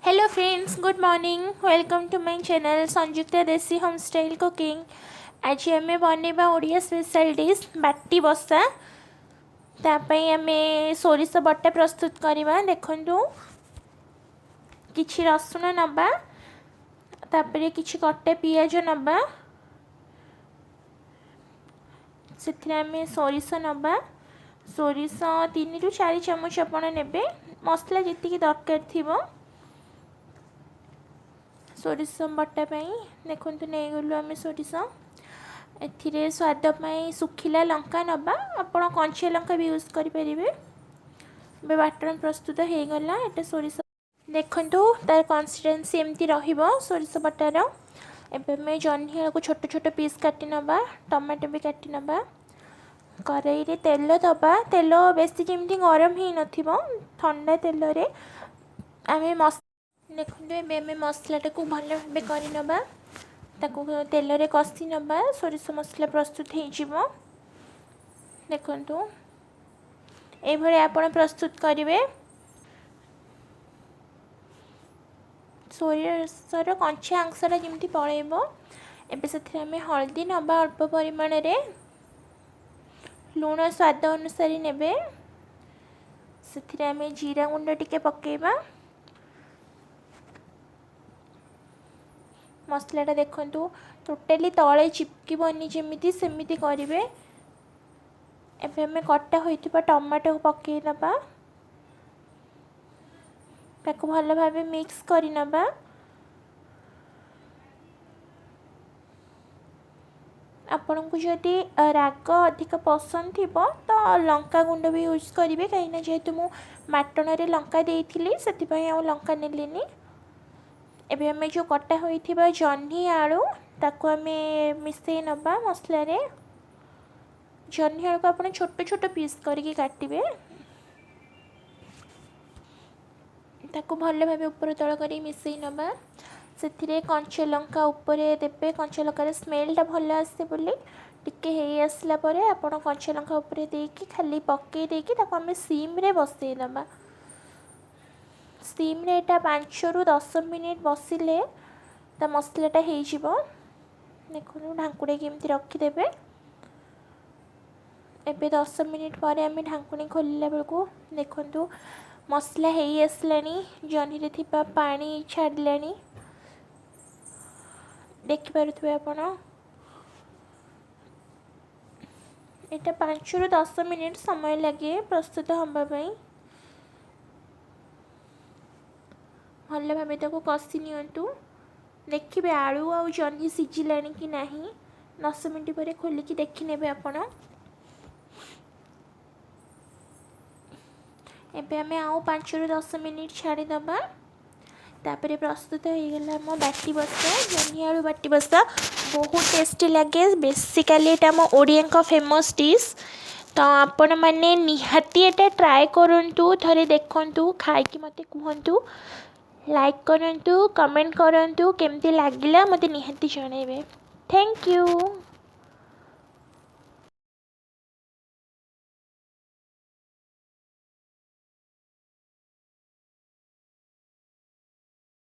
Hello friends, good morning. Welcome to my channel Sanjukta Desi home style cooking. आज आम बनवा Odia special dish बाटी बसा। तापाई आम सोरिष बटा प्रस्तुत करवा। देखु किछि रसुण नबा, तापरे किछि कटा पियाज नबा, से आम सोरिष नबा। सोरिष 3 ରୁ 4 चामच आपण नेबे। मसला जी दरकार थी सोरिष बटा देखु नहीं गलु आम सोरिष ए स्वाद सुखिला लंका नबा। आपण कंचा लंका भी यूज करें। बाटन प्रस्तुत हो गला। एटा सोरिष देखु तार कंसिस्टेंसी एमती सोरिष बटार। एबे जह्नी को छोट छोट पीस काटी नबा, टमाटो भी काटी नबा। कड़ाई रे तेल दबा। तेल बेसी जमी गरम ही नथिबो, ठंडा तेल रे आम देखते एम मसलाटा को भल भाव करनबा। ताकू तेल रे कषि नबा। सोरिष मसला प्रस्तुत हो। देखु ये आपण प्रस्तुत करेंगे। सोरिषर कंचा अंशटा जमी पलैब। एबे से आम हल्दी नबा अल्प परिमाण रे, लुण स्वाद अनुसार नेबे। से आम जीरा गुंड टिके पकेबा। मसलाटा देखु टोटाली तले चिपकबनी जमी सेमती करेंगे। एबे कटा होइथिबा टमाटो पकईनबा। ताको भल भाव मिक्स करनबा। आपण को जदि राग अधिक पसंद थी तो लंका गुंड भी यूज करेंगे। कहीं जेहेतु मु माटन रे लंका देइथिली सेतिपई आ लंका नेलिनी। एबे हमें जो कटा होइथिबा जह्नी आलू ताको हमें मिसई नबा मसला रे। जह्नी आलू को आपण छोट छोट पीस करके काटिबे। ताको भल भाव ऊपर तल कर मिसई नबा। से कंचा लंका उपरे देबे। कंचा लंकार स्मेलटा भल आसे बोली टिके हे आसला परे आपण कंचा लंका उपरे देकी खाली पकई देकी ताको हमें सीम रे बसई नबा। स्टीम रे 5 ରୁ 10 मिनिट बसिले ता मसलाटा हो। देखो ढांकुड़ी केमती रखीदे। एबे 10 मिनिट पर आम ढांकुणी खोलला बेलू देखु मसला हो आसलानी। जह्नी रे थिबा पानी छाड़लानी देखिपे आपण। एटा 5 ରୁ 10 मिनिट समय लगे प्रस्तुत होगापी। भल भाव ताको कषि नियंतु। देखिए आलू आ जह्नी सिझिलानी कि नहीं। 10 मिनिट पर खोलिकी देखिने आपण। एबे आमे आउ 5 ରୁ 10 मिनिट छाड़ीदबा। तापरे प्रस्तुत हो गला मो बाटी बसा। जह्नी आलू बाटी बसा बहुत टेस्टी लगे। बेसिकली एटा मो ओडियन का फेमस डिश। तो आपण मैंने निहाती एटा ट्राए करंतु। थरे देखंतु, खाइकी मते कहंतु। लाइक करंतु, कमेंट करंतु, केमती लागिला मते निहाती जणाइबे। Thank you.